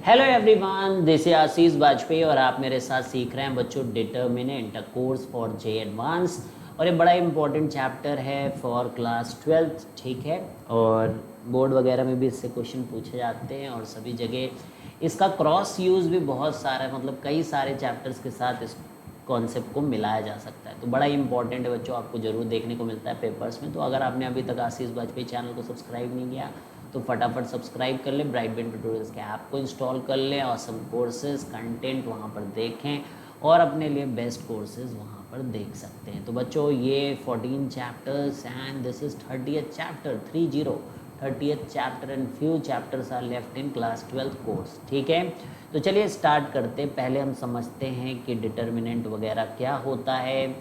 Hello everyone, this is आशीष वाजपेयी और आप मेरे साथ सीख रहे हैं बच्चों determinant, a course for J advance. और ये बड़ा इंपॉर्टेंट चैप्टर है फॉर क्लास 12, ठीक है। और बोर्ड वगैरह में भी इससे क्वेश्चन पूछे जाते हैं और सभी जगह इसका क्रॉस यूज़ भी बहुत सारा है, मतलब कई सारे चैप्टर्स के साथ इस कॉन्सेप्ट को मिलाया जा सकता है। तो बड़ा ही इंपॉर्टेंट है बच्चों, आपको ज़रूर देखने को मिलता है पेपर्स में। तो अगर आपने अभी तक आशीष वाजपेयी चैनल को सब्सक्राइब नहीं किया तो फटाफट सब्सक्राइब कर लें, ब्राइट बेन ट्यूटोरियल्स के ऐप को इंस्टॉल कर लें और सब कोर्सेज कंटेंट वहाँ पर देखें और अपने लिए बेस्ट कोर्सेज वहाँ पर देख सकते हैं। तो बच्चों ये 14 chapters and this is 30th chapter, 30th chapter and few chapters are left in class 12 course, ठीक है। तो चलिए स्टार्ट करते हैं। पहले हम समझते हैं कि डिटर्मिनेंट वगैरह क्या होता है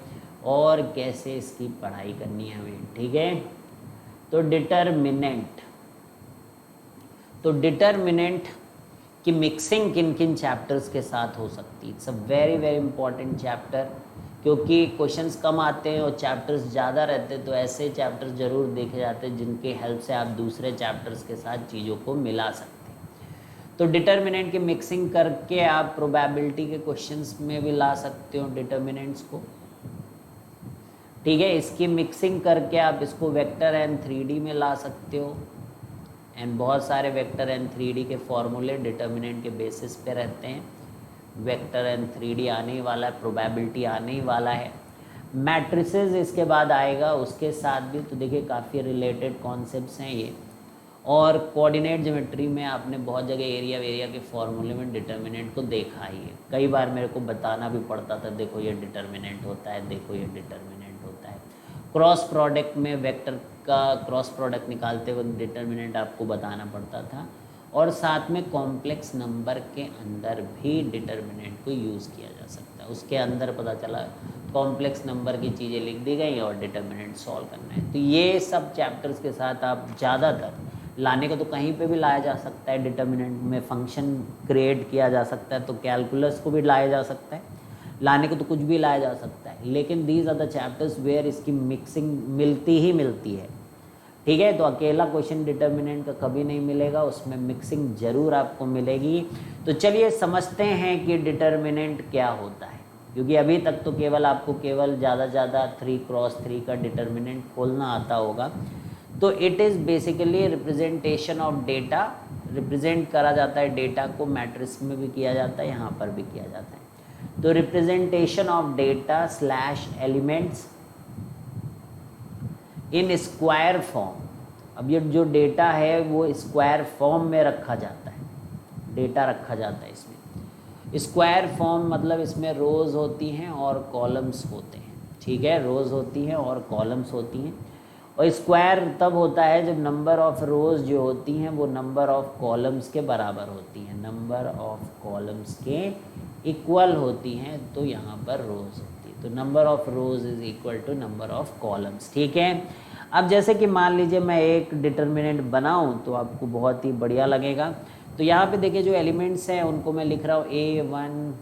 और कैसे इसकी पढ़ाई करनी है हमें, ठीक है। तो डिटर्मिनेंट की मिक्सिंग किन किन चैप्टर्स के साथ हो सकती है। It's a very very important chapter, क्योंकि क्वेश्चंस कम आते हैं और चैप्टर्स ज़्यादा रहते हैं। तो ऐसे चैप्टर्स ज़रूर देखे जाते हैं जिनके हेल्प से आप दूसरे चैप्टर्स के साथ चीज़ों को मिला सकते हैं। तो डिटर्मिनेंट की मिक्सिंग करके आप प्रोबेबिलिटी के क्वेश्चंस में भी ला सकते हो डिटर्मिनेंट्स को, ठीक है। इसकी मिक्सिंग करके आप इसको वेक्टर एंड 3D में ला सकते हो। एंड बहुत सारे वेक्टर एंड 3D के फॉर्मूले डिटर्मिनेंट के बेसिस पे रहते हैं। वेक्टर एंड 3D आने ही वाला है, प्रोबेबिलिटी आने ही वाला है, मैट्रिसेस इसके बाद आएगा उसके साथ भी। तो देखिए काफ़ी रिलेटेड कॉन्सेप्ट्स हैं ये। और कोऑर्डिनेट ज्योमेट्री में आपने बहुत जगह एरिया के फॉर्मूले में डिटर्मिनेंट को देखा ही है। कई बार मेरे को बताना भी पड़ता था, देखो ये डिटर्मिनेंट होता है, देखो ये डिटर्मिनेंट होता है। क्रॉस प्रोडक्ट में वेक्टर का क्रॉस प्रोडक्ट निकालते वक्त डिटर्मिनेंट आपको बताना पड़ता था। और साथ में कॉम्प्लेक्स नंबर के अंदर भी डिटर्मिनेंट को यूज़ किया जा सकता है। उसके अंदर पता चला कॉम्प्लेक्स नंबर की चीज़ें लिख दी गई और डिटर्मिनेंट सॉल्व करना है। तो ये सब चैप्टर्स के साथ आप ज़्यादातर लाने को तो कहीं पे भी लाया जा सकता है। डिटर्मिनेंट में फंक्शन क्रिएट किया जा सकता है, तो कैलकुलस को भी लाया जा सकता है, लाने को तो कुछ भी लाया जा सकता है। लेकिन these are the chapters where इसकी मिक्सिंग मिलती ही मिलती है, ठीक है। तो अकेला क्वेश्चन डिटर्मिनेंट का कभी नहीं मिलेगा, उसमें मिक्सिंग जरूर आपको मिलेगी। तो चलिए समझते हैं कि डिटर्मिनेंट क्या होता है, क्योंकि अभी तक तो केवल आपको ज़्यादा से ज़्यादा 3x3 का डिटर्मिनेंट खोलना आता होगा। तो it is basically representation of data, represent करा जाता है डेटा को, मैट्रिक्स में भी किया जाता है, यहाँ पर भी किया जाता है। तो representation of data slash elements in square form. अब ये जो डेटा है वो स्क्वायर फॉर्म में रखा जाता है, डेटा रखा जाता है इसमें। स्क्वायर फॉर्म मतलब इसमें रोज़ होती हैं और कॉलम्स होते हैं, ठीक है। रोज़ होती हैं और कॉलम्स होती हैं। और स्क्वायर तब होता है जब नंबर ऑफ़ रोज़ जो होती हैं वो नंबर ऑफ़ कॉलम्स के बराबर होती हैं, नंबर ऑफ़ कॉलम्स के इक्वल होती हैं, तो यहाँ पर रोज़ होती है। तो number of rows is equal to number of columns, ठीक है। अब जैसे कि मान लीजिए मैं एक डिटर्मिनेंट बनाऊं तो आपको बहुत ही बढ़िया लगेगा। तो यहाँ पे देखिए जो एलिमेंट्स हैं उनको मैं लिख रहा हूँ A1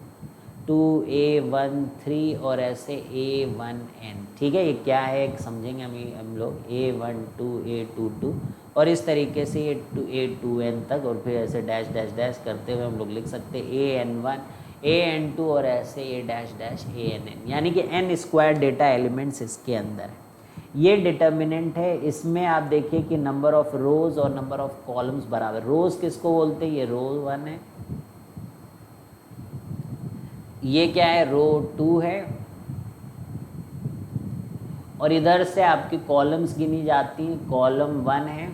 2 A1 3 और ऐसे A1n, ठीक है। ये क्या है समझेंगे हम लोग, A1 2 A2 2 और इस तरीके से ये A2n तक, और फिर ऐसे डैश डैश डैश करते हुए हम लोग लिख सकते हैं AN1 AN2 और ऐसे A डैश डैश ANn, यानी कि n स्क्वायर डेटा एलिमेंट्स इसके अंदर है। ये डिटर्मिनेंट है। इसमें आप देखिए कि नंबर ऑफ रोज़ और नंबर ऑफ कॉलम्स बराबर। रोज़ किसको बोलते हैं, ये रो 1 है, ये क्या है रो 2 है, और इधर से आपकी कॉलम्स गिनी जाती हैं, कॉलम 1 है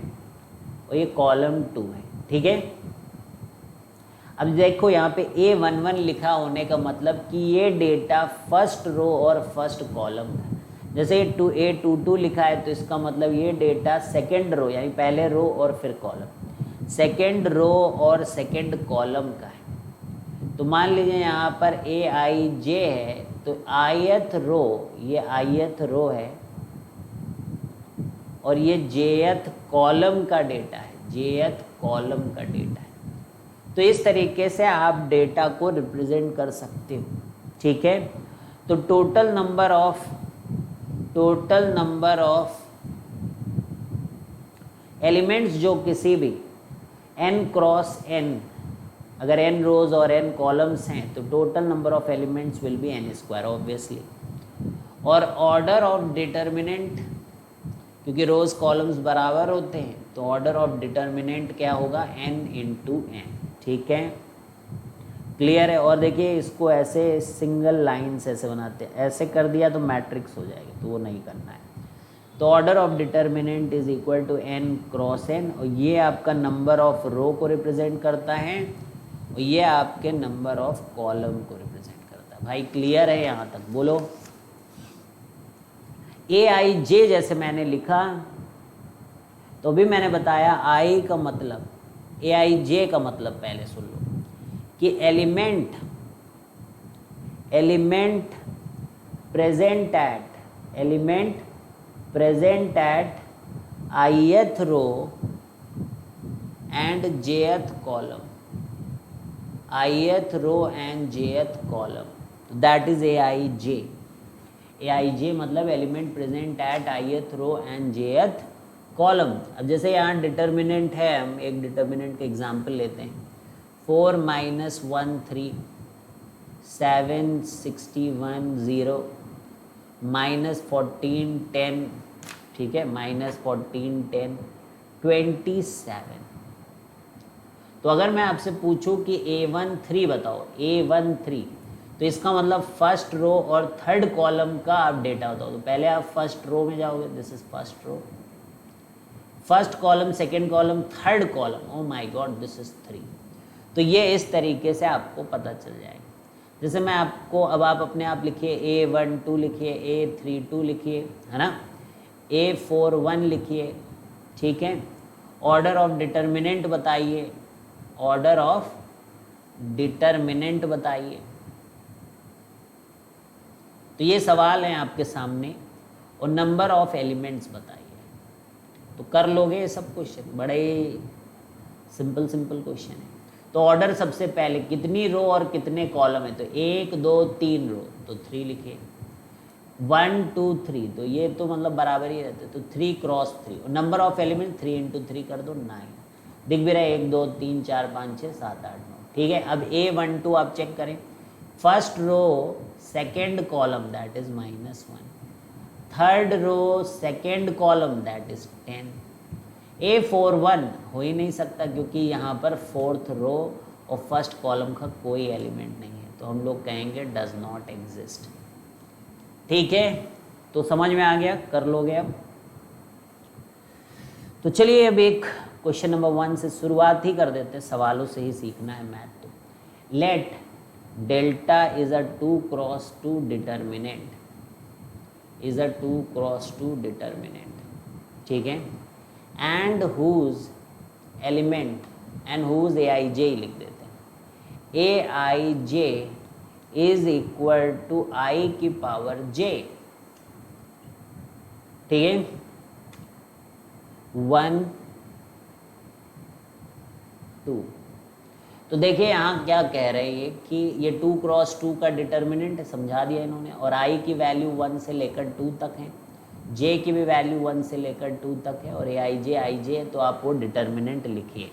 और ये कॉलम 2 है, ठीक है। अब देखो यहाँ पे A11 लिखा होने का मतलब कि ये डेटा फर्स्ट रो और फर्स्ट कॉलम का। जैसे A22 लिखा है तो इसका मतलब ये डेटा सेकेंड रो यानी पहले रो और फिर कॉलम, सेकेंड रो और सेकेंड कॉलम का है। तो मान लीजिए यहाँ पर AIJ है तो ith रो, ये ith रो है और ये jth कॉलम का डेटा है, jth कॉलम का डेटा है। तो इस तरीके से आप डेटा को रिप्रेजेंट कर सकते हो, ठीक है। तो टोटल नंबर ऑफ एलिमेंट्स जो किसी भी n क्रॉस n अगर n रोज और n कॉलम्स हैं तो total number of elements will be n square obviously. और ऑर्डर ऑफ डिटर्मिनेंट, क्योंकि रोज कॉलम्स बराबर होते हैं तो ऑर्डर ऑफ डिटर्मिनेंट क्या होगा, n इंटू n। ठीक है, क्लियर है। और देखिए इसको ऐसे सिंगल लाइन्स ऐसे बनाते हैं, ऐसे कर दिया तो मैट्रिक्स हो जाएगी, तो वो नहीं करना है। तो order of determinant is equal to n cross n, और ये आपका नंबर ऑफ रो को रिप्रेजेंट करता है और ये आपके नंबर ऑफ कॉलम को रिप्रेजेंट करता है। भाई क्लियर है यहाँ तक, बोलो। Aij जैसे मैंने लिखा तो भी मैंने बताया आई का मतलब, Aij का मतलब पहले सुन लो कि element present at ith row and jth column, ith row and jth column, that is Aij। Aij मतलब element present at ith row and jth column. अब जैसे यहाँ डिटर्मिनेंट है, हम एक डिटर्मिनेंट का एग्जांपल लेते हैं, 4 - 1 3, 7 61 0, -14 10, ठीक है, -14 10 27। तो अगर मैं आपसे पूछूं कि A13 बताओ, A13, तो इसका मतलब फर्स्ट रो और थर्ड कॉलम का आप डेटा बताओ। तो पहले आप फर्स्ट रो में जाओगे, this is first row, first column, second column, third column, oh my god this is 3। तो ये इस तरीके से आपको पता चल जाएगा। जैसे मैं आपको, अब आप अपने आप लिखिए, A12 लिखिए, A32 लिखिए, है ना, A41 लिखिए, ठीक है। ऑर्डर ऑफ डिटर्मिनेंट बताइए, ऑर्डर ऑफ डिटर्मिनेंट बताइए। तो ये सवाल हैं आपके सामने, और नंबर ऑफ एलिमेंट्स बताइए। तो कर लोगे ये सब क्वेश्चन, बड़े सिंपल क्वेश्चन है। तो ऑर्डर सबसे पहले, कितनी रो और कितने कॉलम है, तो 1 2 3 रो, तो 3 लिखिए, 1 2 3, तो ये तो मतलब बराबर ही रहते, तो 3 क्रॉस 3, और नंबर ऑफ एलिमेंट 3 इंटू 3 कर दो 9, दिख भी रहा है, 1 2 3 4 5 6 7 8 9, ठीक है। अब A12 आप चेक करें, first row second column that is -1, third row second column that is 10। A41 हो ही नहीं सकता क्योंकि यहाँ पर फोर्थ रो और फर्स्ट कॉलम का कोई एलिमेंट नहीं है, तो हम लोग कहेंगे डज नॉट एग्जिस्ट। ठीक है, तो समझ में आ गया, कर लोगे अब। तो चलिए अब एक क्वेश्चन नंबर 1 से शुरुआत ही कर देते हैं, सवालों से ही सीखना है मैथ। तो let delta is a 2 cross 2 determinant, is a 2 cross 2 determinant, ठीक है, and whose element, and whose Aij लिख देते हैं, Aij is equal to I की पावर j, ठीक है, 1 2। तो देखिए यहाँ क्या कह रहे हैं ये कि ये 2 क्रॉस 2 का डिटर्मिनेंट समझा दिया इन्होंने, और I की वैल्यू 1 से लेकर 2 तक है, J की भी वैल्यू 1 से लेकर 2 तक है, और Aij है, तो आप वो डिटर्मिनेंट लिखिए।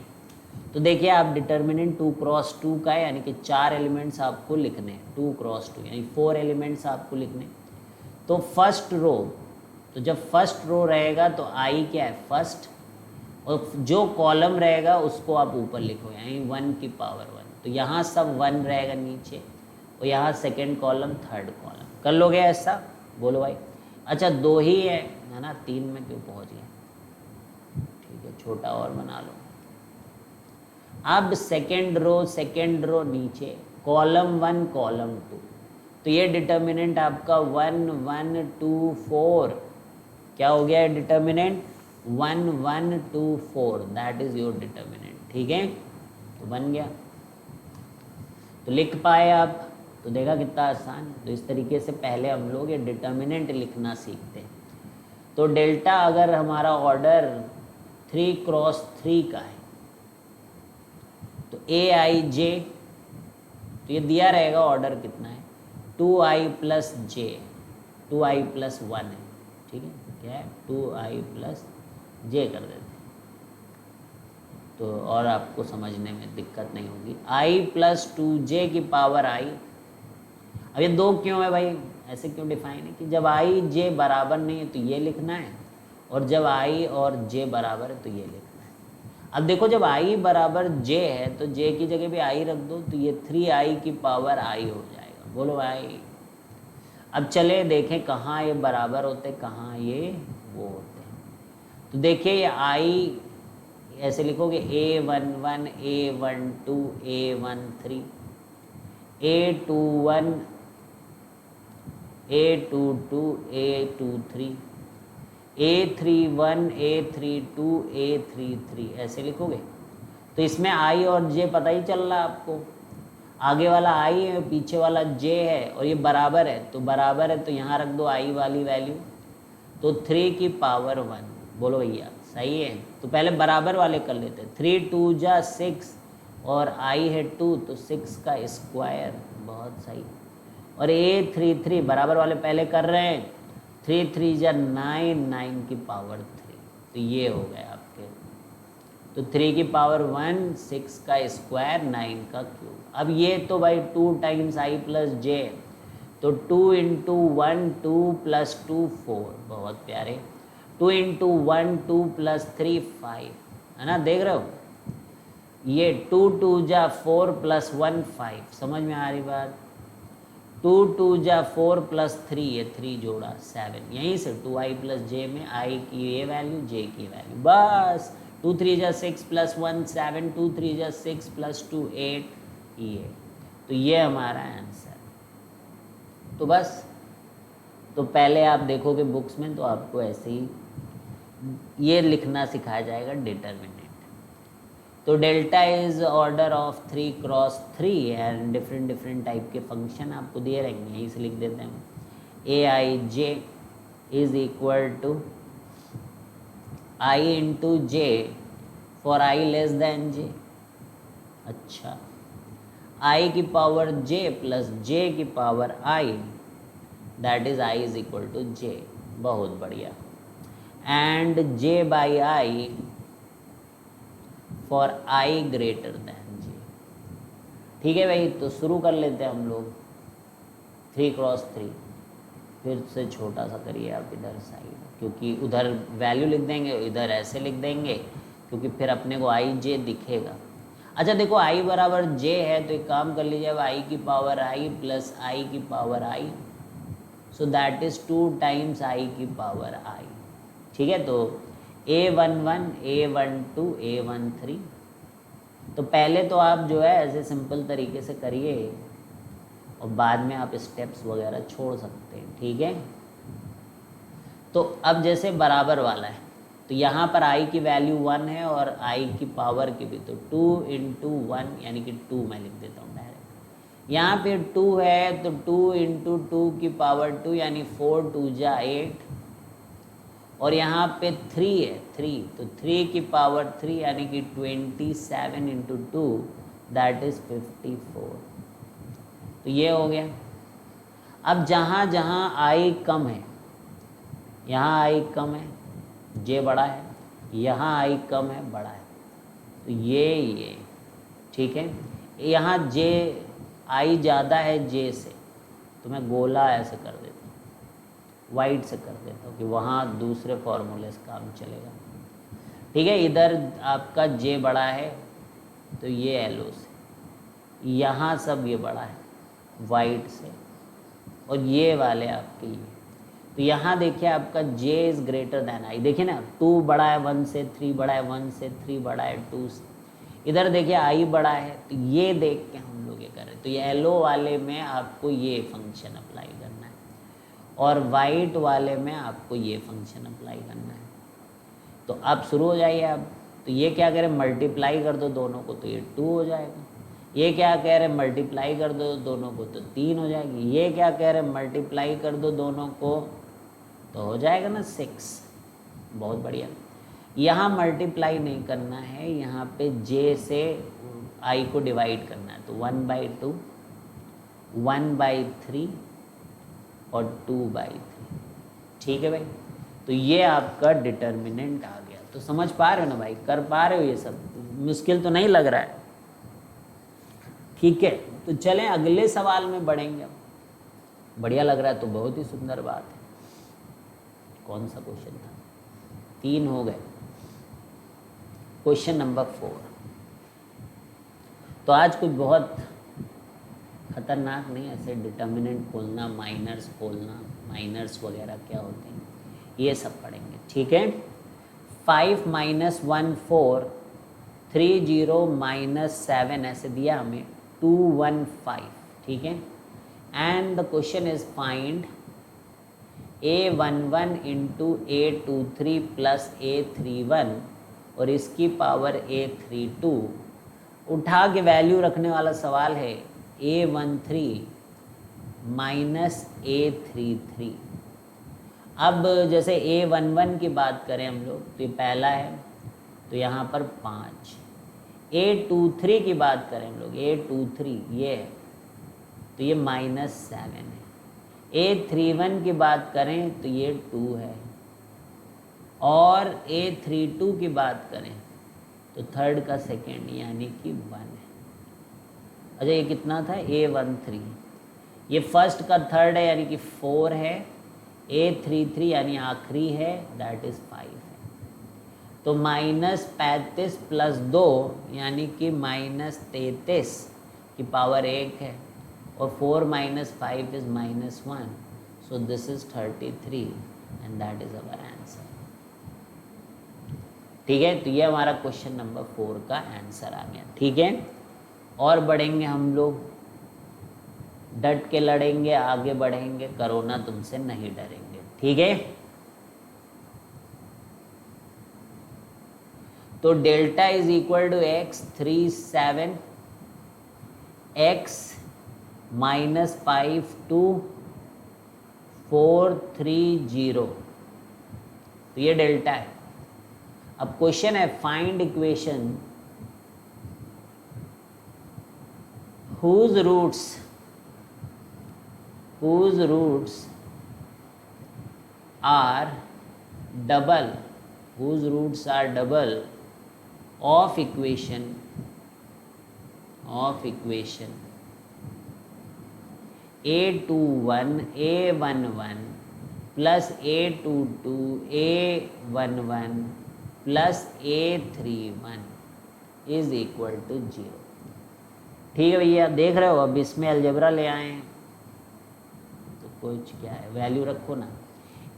तो देखिए आप डिटर्मिनेंट 2 क्रॉस 2 का है, यानी कि 4 एलिमेंट्स आपको लिखने हैं, 2 क्रॉस 2 यानी 4 एलिमेंट्स आपको लिखने। तो फर्स्ट रो, तो जब फर्स्ट रो रहेगा तो I क्या है, फर्स्ट, और जो कॉलम रहेगा उसको आप ऊपर लिखो, यानी 1 की पावर 1, तो यहाँ सब 1 रहेगा नीचे, और यहाँ सेकेंड कॉलम थर्ड कॉलम। कर लोगे ऐसा, बोलो भाई। अच्छा 2 ही है ना, 3 में क्यों पहुँच गए, ठीक है, छोटा और बना लो। अब सेकेंड रो नीचे, कॉलम 1 कॉलम 2, तो ये डिटर्मिनेंट आपका 1 1 2 4, क्या हो गया determinant, 1 1 2 4, that is your determinant, ठीक है, तो बन गया। तो लिख पाए आप, तो देखा कितना आसान है। तो इस तरीके से पहले हम लोग ये डिटर्मिनेंट लिखना सीखते हैं। तो डेल्टा अगर हमारा ऑर्डर 3 क्रॉस 3 का है, तो Aij, तो ये दिया रहेगा ऑर्डर कितना है, 2i plus j, 2i plus 1 है, ठीक है, क्या है 2i प्लस j कर देते हैं। तो और आपको समझने में दिक्कत नहीं होगी। i प्लस 2j की पावर i, अब ये 2 क्यों है भाई, ऐसे क्यों डिफाइन है कि जब i j बराबर नहीं है तो ये लिखना है, और जब i और j बराबर है तो ये लिखना है। अब देखो जब i बराबर j है तो j की जगह भी i रख दो, तो ये 3i की पावर i हो जाएगा। बोलो भाई। अब चले देखें कहाँ ये बराबर होते, कहाँ ये वो होते हैं। तो देखिए ये i ऐसे लिखोगे a11 a12 a13 a21 a22 a23 a31 a32 a33 ऐसे लिखोगे। तो इसमें i और j पता ही चल रहा है आपको, आगे वाला i है पीछे वाला j है, और ये बराबर है तो बराबर है, तो यहाँ रख दो i वाली वैल्यू, तो 3 की पावर 1। बोलो भैया सही है। तो पहले बराबर वाले कर लेते हैं, 3 2 जा 6 और i है 2 तो 6 का स्क्वायर, बहुत सही। और a33 बराबर वाले पहले कर रहे हैं, 3 3 जा 9 9 की पावर 3, तो ये हो गए आपके। तो 3 की पावर 1 6 का स्क्वायर 9 का क्यूब। अब ये तो भाई 2 टाइम्स i प्लस j, तो 2 इंटू 1 2 प्लस 2 4, बहुत प्यारे। 2 इंटू 1 2 प्लस 3 5, है ना, देख रहे हो। ये 2 2 जा 4 प्लस 1 5, समझ में आ रही बात। 2 2 जा 4 प्लस 3, ये 3 जोड़ा 7, यहीं से 2i प्लस j में i की ये वैल्यू j की वैल्यू, बस 2 3 जा 6 प्लस 1 7, 2 3 जा 6 प्लस 2 8, ये तो ये हमारा आंसर। तो बस, तो पहले आप देखोगे बुक्स में तो आपको ऐसे ही ये लिखना सिखाया जाएगा डिटर्मिनेंट। तो delta is order of 3 cross 3 and different type के फंक्शन आपको दिए रहेंगे, यहीं से लिख देते हैं। A I J is equal to I into J for I less than J. अच्छा, आई की पावर जे प्लस जे की power I, that is I is equal to J, बहुत बढ़िया। And J by I for I greater than J. ठीक है भाई, तो शुरू कर लेते हैं हम लोग 3 क्रॉस 3। फिर से छोटा सा करिए आप इधर साइड, क्योंकि उधर वैल्यू लिख देंगे, इधर ऐसे लिख देंगे, क्योंकि फिर अपने को आई जे दिखेगा। अच्छा देखो आई बराबर जे है, तो एक काम कर लीजिए, अब आई की पावर आई प्लस आई की power I, so that is 2 times I की पावर आई। ठीक है, तो a11 a12 a13। तो पहले तो आप जो है ऐसे सिंपल तरीके से करिए, और बाद में आप स्टेप्स वगैरह छोड़ सकते हैं। ठीक है, तो अब जैसे बराबर वाला है, तो यहाँ पर i की वैल्यू 1 है और i की पावर की भी, तो 2 इंटू 1 यानी कि 2 मैं लिख देता हूँ डायरेक्ट। यहाँ पे 2 है तो 2 इंटू 2 की पावर 2 यानी 4 2 जा 8, और यहाँ पे 3 है 3, तो 3 की पावर 3 यानी कि 27 इंटू 2, दैट इज 54। तो ये हो गया। अब जहाँ जहाँ i कम है, यहाँ i कम है j बड़ा है, यहाँ i कम है बड़ा है, तो ये ठीक है। यहाँ j i ज़्यादा है j से, तो मैं गोला ऐसे कर देता हूँ, वाइट से कर देता हूँ कि वहाँ दूसरे फॉर्मूले से काम चलेगा। ठीक है, इधर आपका j बड़ा है तो ये एलो से, यहाँ सब ये बड़ा है वाइट से, और ये वाले आपके ये। तो यहाँ देखिए आपका j is greater than i, देखिए ना 2 बड़ा है 1 से, 3 बड़ा है 1 से, 3 बड़ा है 2 से। इधर देखिए i बड़ा है, तो ये देख के हम लोग ये कर रहे हैं। तो ये येलो वाले में आपको ये फंक्शन अप्लाई करना है, और वाइट वाले में आपको ये फंक्शन अप्लाई करना है। तो अब शुरू हो जाइए। अब तो ये क्या कह रहे हैं, मल्टीप्लाई कर दो दोनों को, तो ये 2 हो जाएगा। ये क्या कह रहे हैं, मल्टीप्लाई कर दो दोनों को, तो 3 हो जाएगी। ये क्या कह रहे हैं, मल्टीप्लाई कर दो दोनों को, तो हो जाएगा ना 6। बहुत बढ़िया। यहाँ मल्टीप्लाई नहीं करना है, यहाँ पे j से i को डिवाइड करना है, तो 1/2 1/3 और 2/3। ठीक है भाई, तो ये आपका डिटर्मिनेंट आ गया। तो समझ पा रहे हो ना भाई, कर पा रहे हो ये सब। मुश्किल तो नहीं लग रहा है? ठीक है, तो चलें अगले सवाल में बढ़ेंगे। बढ़िया लग रहा है तो बहुत ही सुंदर बात है। कौन सा क्वेश्चन था? 3 हो गए। Question number 4। तो आज कोई बहुत खतरनाक नहीं, ऐसे डिटर्मिनेंट खोलना, माइनर्स खोलना, माइनर्स वगैरह क्या होते हैं ये सब पढ़ेंगे। ठीक है। 5 - 1 4, 3 0 - 7 ऐसे दिया हमें, 2 1 5। ठीक है। And the question is find A11 into A23 plus A31 और इसकी पावर A32 उठा के वैल्यू रखने वाला सवाल है। A13 minus A33। अब जैसे A11 की बात करें हम लोग तो ये पहला है, तो यहाँ पर 5। A23 की बात करें हम लोग, A23 ये है, तो ये -7 है। A31 की बात करें तो ये 2 है, और A32 की बात करें तो थर्ड का सेकेंड यानी कि 1 है। अच्छा ये कितना था? A13, ये फर्स्ट का थर्ड है यानी कि 4 है। A33 यानी आखिरी है, दैट इज 5 है। तो -35 प्लस 2 यानी कि -33 की पावर 1 है, और 4 - 5 is -1, so this is 33 and that is our answer. ठीक है, तो ये हमारा क्वेश्चन नंबर 4 का आंसर आ गया। ठीक है, और बढ़ेंगे हम लोग, डट के लड़ेंगे, आगे बढ़ेंगे, कोरोना तुमसे नहीं डरेंगे। ठीक है, तो delta is equal to x37 x -5 2 4 3 0, तो ये डेल्टा है। अब क्वेश्चन है find equation whose roots are double of equation A21 A11 plus A22 A11 plus A31 is equal to 0। ठीक है भैया, देख रहे हो, अब इसमें अलजेब्रा ले आए हैं तो कुछ क्या है, वैल्यू रखो ना।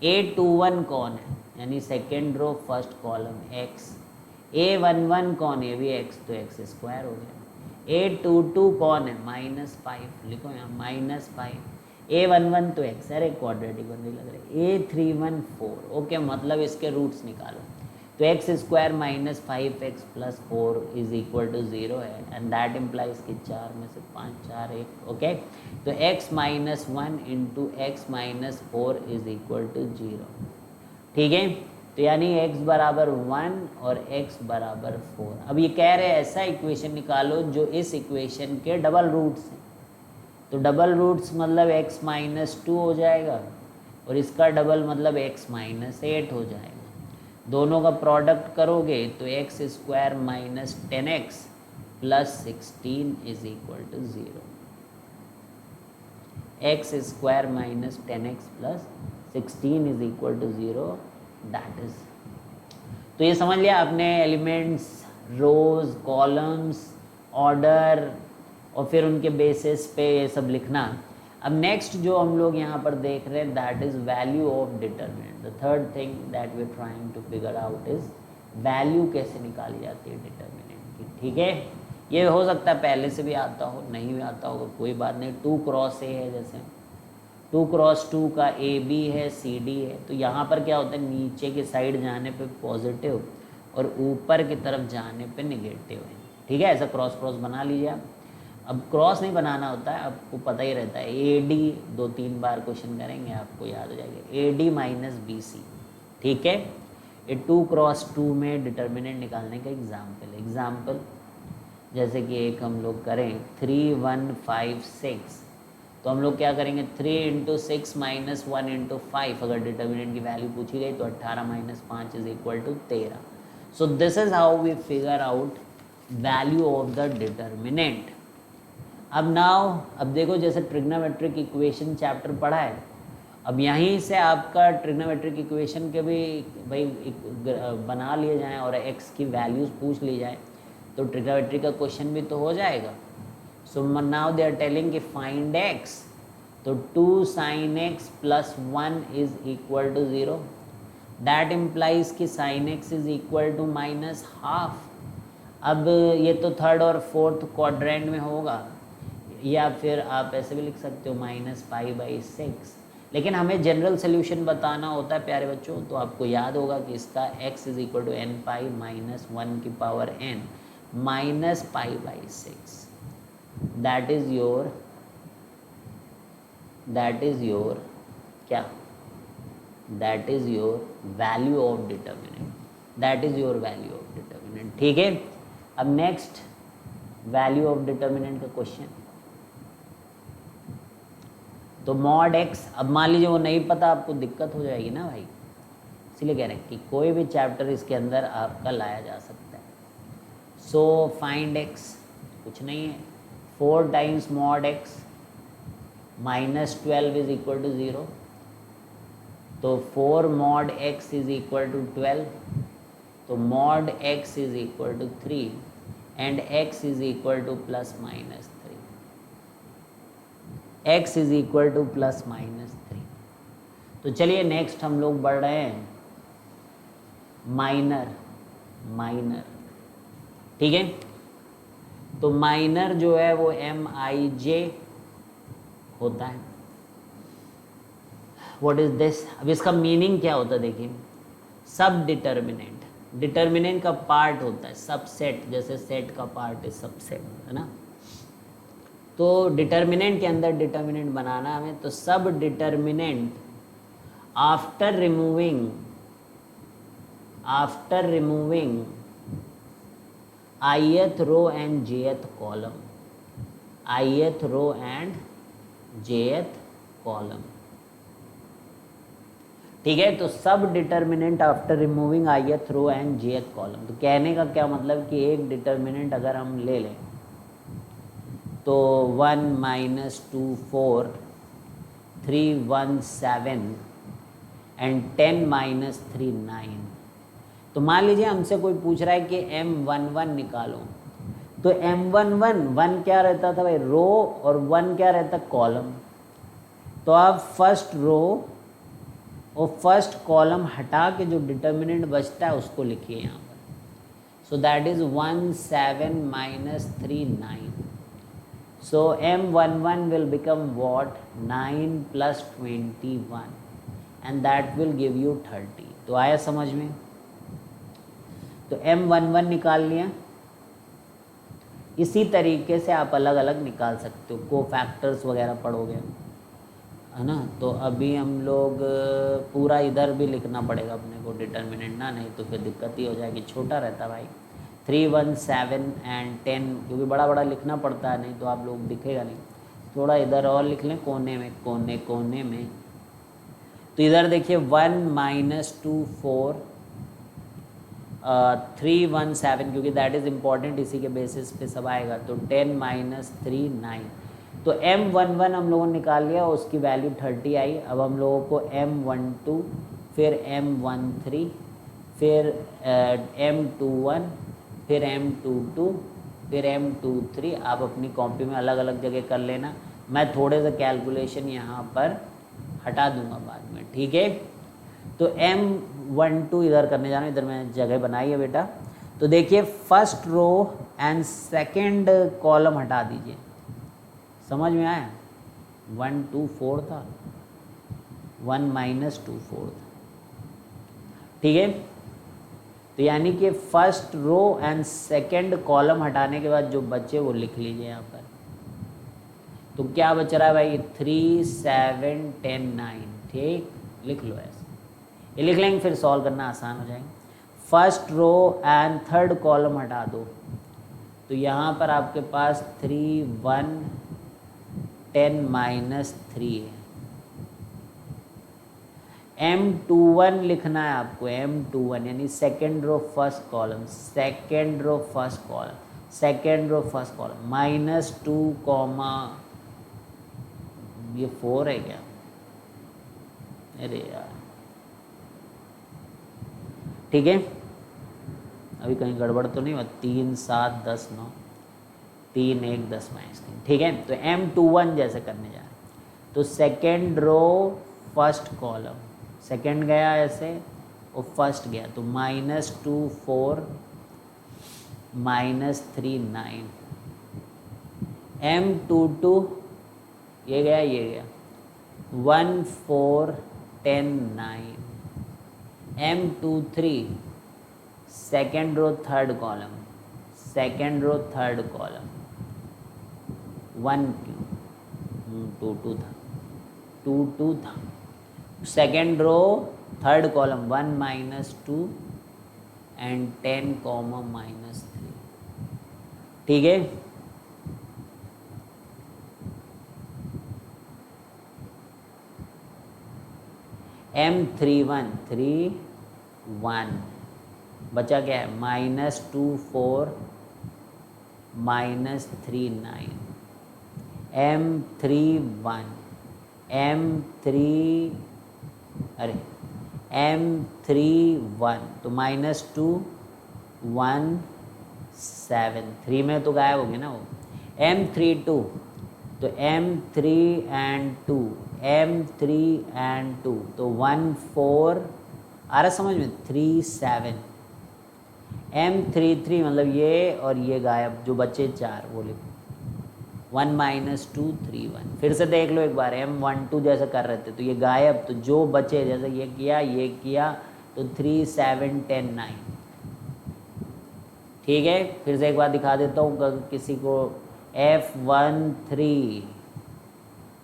A21 कौन है, यानी second row first column x। A11 कौन है, ये भी x, तो x² हो गया। A22 कौन है, -5, लिखो यहाँ -5। A11 तो x, अरे क्वाड्रेटिक बनने लग रहे। A31 4, ओके, मतलब इसके रूट्स निकालो, तो x² - 5x + 4 is equal to 0 है, एंड दैट इम्प्लाइज कि 4 में से 5 4 1, ओके। तो x - 1 into x - 4 is equal to 0। ठीक है, तो यानी x बराबर 1 और x बराबर 4। अब ये कह रहे हैं ऐसा इक्वेशन निकालो जो इस इक्वेशन के डबल रूट्स हैं, तो डबल रूट्स मतलब x - 2 हो जाएगा, और इसका डबल मतलब x - 8 हो जाएगा। दोनों का प्रोडक्ट करोगे तो x² - 10x + 16 is equal to 0। x² - 10x + 16 is equal to 0, that is. तो ये समझ लिया आपने, एलिमेंट्स, रोज, कॉलम्स, ऑर्डर, और फिर उनके बेसिस पे ये सब लिखना। अब नेक्स्ट जो हम लोग यहाँ पर देख रहे हैं, that is value of determinant. The third thing that we are trying to figure out is value कैसे निकाली जाती है डिटरमिनेंट की। ठीक है, ये हो सकता है पहले से भी आता हो, नहीं भी आता होगा, कोई बात नहीं। 2 क्रॉस A है, जैसे 2 क्रॉस 2 का AB है, CD है, तो यहाँ पर क्या होता है, नीचे की साइड जाने पे पॉजिटिव और ऊपर की तरफ जाने पे नेगेटिव है। ठीक है, ऐसा क्रॉस क्रॉस बना लीजिए आप। अब क्रॉस नहीं बनाना होता है, आपको पता ही रहता है। AD 2-3 बार क्वेश्चन करेंगे, आपको याद हो जाएगा, AD - BC। ठीक है, ये 2 क्रॉस 2 में डिटर्मिनेंट निकालने का एग्जाम्पल जैसे कि एक हम लोग करें 3 1 5 6, तो हम लोग क्या करेंगे, 3 × 6 - 1 × 5, अगर डिटर्मिनेंट की वैल्यू पूछी गई तो 18 - 5 is equal to 13। So this is how we figure out value of the determinant. अब देखो जैसे ट्रिग्नोमेट्रिक इक्वेशन चैप्टर पढ़ा है, अब यहीं से आपका ट्रिग्नोमेट्रिक इक्वेशन के भी भाई बना लिए जाएं और एक्स की वैल्यूज़ पूछ ली जाए तो ट्रिग्नोमेट्री का क्वेश्चन भी तो हो जाएगा। So now they are telling कि फाइंड एक्स, तो 2 sin x plus 1 is equal to 0। That implies कि sin x is equal to minus half. अब ये तो थर्ड और फोर्थ क्वाड्रेंट में होगा, या फिर आप ऐसे भी लिख सकते हो -π/6, लेकिन हमें जनरल सोल्यूशन बताना होता है प्यारे बच्चों, तो आपको याद होगा कि इसका x is equal to n π minus 1 की power n minus π/6। That is your क्या, that is your value of determinant, that is your value of determinant. ठीक है, अब नेक्स्ट वैल्यू ऑफ डिटर्मिनेंट का क्वेश्चन। तो मॉड एक्स, अब मान लीजिए वो नहीं पता, आपको दिक्कत हो जाएगी ना भाई, इसलिए कह रहे हैं कि कोई भी चैप्टर इसके अंदर आपका लाया जा सकता है। सो फाइंड एक्स, कुछ नहीं है, 4 times mod x -12 is equal to 0, तो 4 mod x is equal to 12, तो mod x is equal to 3 and x is equal to +-3, x is equal to +-3। तो चलिए नेक्स्ट हम लोग बढ़ रहे हैं माइनर। ठीक है, तो माइनर जो है वो MIJ होता है। What is this? अब इसका मीनिंग क्या होता है देखिए, सब डिटर्मिनेंट का पार्ट होता है, सबसेट, जैसे सेट का पार्ट है सबसेट, है ना। तो डिटर्मिनेंट के अंदर डिटर्मिनेंट बनाना हमें, तो sub determinant after removing ith row and jth column, ith row and jth column. ठीक है, तो sub determinant after removing ith row and jth column. तो कहने का क्या मतलब कि एक डिटर्मिनेंट अगर हम ले लें तो 1 - 2 4, 3 1 7 एंड 10 - 3 9। तो मान लीजिए हमसे कोई पूछ रहा है कि M11 निकालो, तो M11 क्या रहता था भाई, रो, और 1 क्या रहता कॉलम। तो आप फर्स्ट रो और फर्स्ट कॉलम हटा के जो डिटर्मिनेंट बचता है उसको लिखिए यहाँ पर। So that is 1 7 - 3 9। So M11 will become what? 9 + 21 and that will give you 30। तो आया समझ में? तो M11 निकाल लिया। इसी तरीके से आप अलग अलग निकाल सकते हो, कोफैक्टर्स वगैरह पढ़ोगे, है ना। तो अभी हम लोग पूरा इधर भी लिखना पड़ेगा अपने को डिटर्मिनेंट ना, नहीं तो फिर दिक्कत ही हो जाएगी, छोटा रहता भाई। 3 1 7 एंड 10, क्योंकि बड़ा बड़ा लिखना पड़ता है, नहीं तो आप लोग दिखेगा नहीं। थोड़ा इधर और लिख लें कोने में, कोने में। तो इधर देखिए 1 - 2 4, 3 1 7, क्योंकि दैट इज़ इम्पॉर्टेंट, इसी के बेसिस पे सब आएगा। तो 10 - 3 9। तो M11 हम लोगों ने निकाल लिया, उसकी वैल्यू 30 आई। अब हम लोगों को M12, फिर M13, फिर M21, फिर M22, फिर M23। आप अपनी कॉपी में अलग अलग जगह कर लेना, मैं थोड़े से कैलकुलेशन यहाँ पर हटा दूंगा बाद में, ठीक है। तो M12 इधर करने जाना, इधर मैंने जगह बनाई है बेटा। तो देखिए first row and second column हटा दीजिए, समझ में आया? 1 2 4 था, 1 - 2 4 था, ठीक है। तो यानी कि first row and second column हटाने के बाद जो बचे वो लिख लीजिए यहाँ पर। तो क्या बच रहा है भाई? 3 7 10 9, ठीक, लिख लो ऐसे, ये लिख लेंगे, फिर सॉल्व करना आसान हो जाएगा। First row and third column हटा दो, तो यहाँ पर आपके पास 3 1 10 - 3 है। M21 लिखना है आपको, M21 यानी second row first column, second row first column. Second row first column -2 comma, ये 4 है क्या? अरे यार, ठीक है, अभी कहीं गड़बड़ तो नहीं हुआ? 3 7 10 9 3 1 10 -3, ठीक है। तो M21 जैसे करने जा रहे हैं, तो second row first column, second गया ऐसे और फर्स्ट गया, तो -2 4 -3 9, M22 ये गया 1 4 10 9, M23 second row third column, second row third column 1 क्यों 2 था, 2 था, second row third column 1 -2 and 10 comma -3, ठीक है। M31 3 1 बचा क्या है? -2 4 -3 9, M31 M31 तो -2 1 7, 3 में तो गायब हो गया ना वो। M32 तो M3 and 2, M3 and 2 तो 1 4 आ रहा समझ में, 3 7, M33 मतलब ये और ये गायब, जो बचे 4 वो लिखो, 1 -2 3 1। फिर से देख लो एक बार, M12 जैसे कर रहे थे तो ये गायब, तो जो बचे जैसे ये किया तो 3 7 10 9, ठीक है। फिर से एक बार दिखा देता हूँ किसी को, F13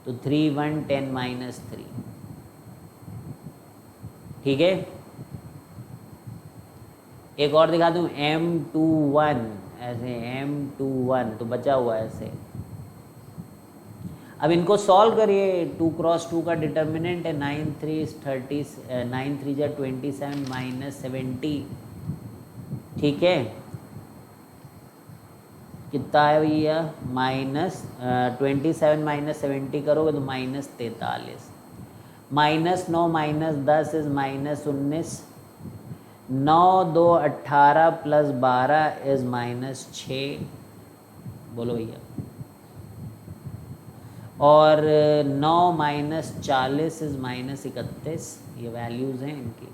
तो 3 1 10 -3, ठीक है। एक और दिखा दूँ, M21 ऐसे, M21 तो बचा हुआ है ऐसे। अब इनको सॉल्व करिए, 2 × 2 का डिटर्मिनेंट है 9 3 30, 9 3 जा 27 -70, ठीक है। कितना है भैया? -27 -70 करोगे तो -43, -9 -10 इज -19, 9 2 18 + 12 इज -6, बोलो भैया। और 9 -40 इज -31, ये वैल्यूज़ हैं इनकी।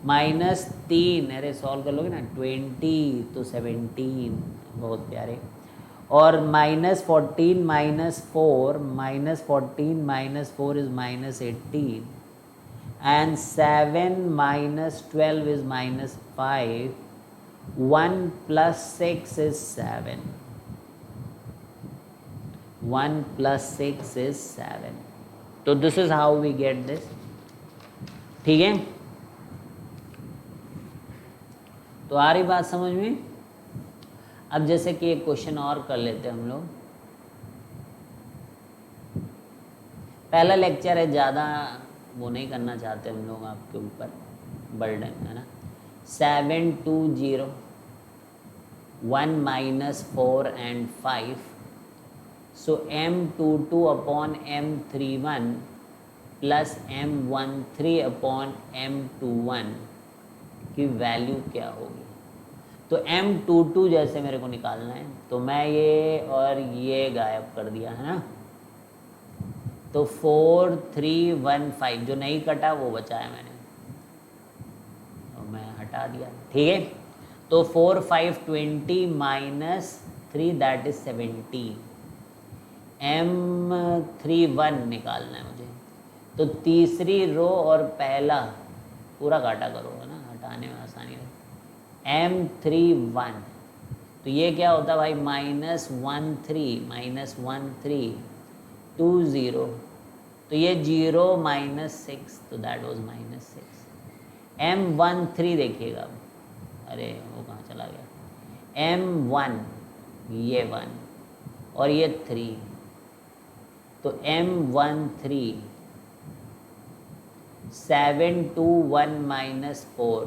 -3, अरे सॉल्व कर लोगे ना, 20 तो 17, बहुत प्यारे। और -14 -4, -14 -4 is -18, and 7 -12 is -5, 1 + 6 is 7, 1 + 6 is 7, तो this is how we get this, ठीक है। तो आ रही बात समझ में? अब जैसे कि एक क्वेश्चन और कर लेते हैं हम लोग। पहला लेक्चर है, ज़्यादा वो नहीं करना चाहते हम लोग आपके ऊपर बर्डन, है ना। 7 2 0 1 -4 and 5, so M22 upon M31 plus M13 upon M21 की वैल्यू क्या होगी? तो M22 जैसे मेरे को निकालना है, तो मैं ये और ये गायब कर दिया है ना, तो 4 3 1 5 जो नहीं कटा वो बचा है मैंने, और मैं हटा दिया, ठीक है। तो 4 5 20 -3 दैट इज 17, M31 निकालना है मुझे। तो तीसरी रो और पहला पूरा काटा करोगे ना, हटाने में आसानी है। M31 तो ये क्या होता है भाई, -13 2 0, तो ये 0 -6, तो दैट वाज -6। M13 देखिएगा, अरे वो कहाँ चला गया, M1 ये 1 और ये 3, तो M13 7 2 1 -4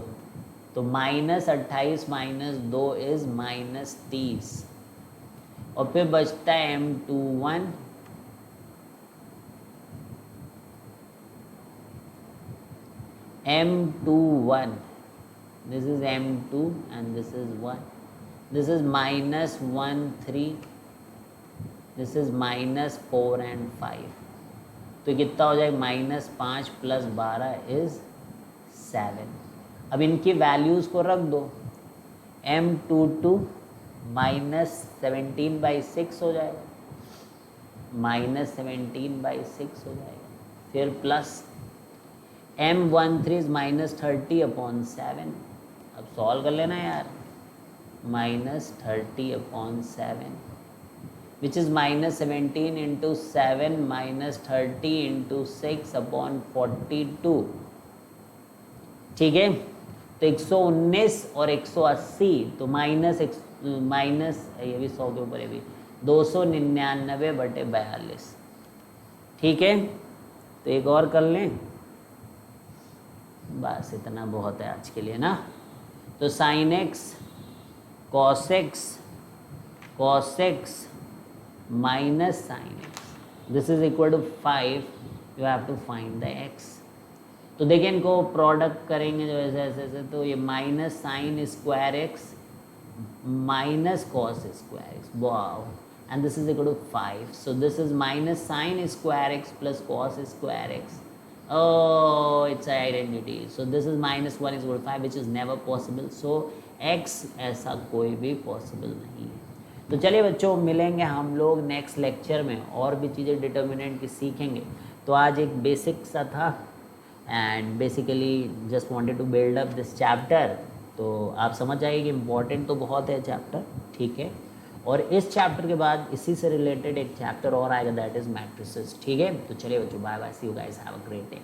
तो -28 - 2 इज -30 और फिर बचता है M21 M21 this is M2 and this is 1 this is -13 this is -4 and 5 तो कितना हो जाएगा -5 + 12 इज 7 अब इनकी वैल्यूज़ को रख दो M22 -17/6 हो जाएगा -17/6 हो जाएगा फिर प्लस M13 इज -30/7 अब सॉल्व कर लेना यार -30/7 which is -17 × 7 -30 × 6/42 ठीक है। तो 119 और 180 तो माइनस ये भी 100 के ऊपर है भी 299/42 ठीक है। तो एक और कर लें बस इतना बहुत है आज के लिए ना। तो sin x cos x minus sin x this is equal to 5 you have to find the x। तो देखिए इनको प्रोडक्ट करेंगे जो ऐसे ऐसे ऐसे तो ये minus sine square x minus cos square x wow and this is equal to 5 so this is minus sine square x plus cos square x oh it's an identity so this is -1 is equal to 5 which is never possible so x ऐसा कोई भी possible नहीं है। तो चलिए बच्चों मिलेंगे हम लोग नेक्स्ट लेक्चर में और भी चीज़ें डिटर्मिनेंट की सीखेंगे। तो आज एक बेसिक सा था and basically just wanted to build up this chapter. तो आप समझ जाइए कि इम्पॉर्टेंट तो बहुत है चैप्टर ठीक है। और इस चैप्टर के बाद इसी से रिलेटेड एक चैप्टर और आएगा दैट इज़ मैट्रिसेस ठीक है। तो चलिए बच्चों bye bye see you guys have a great day.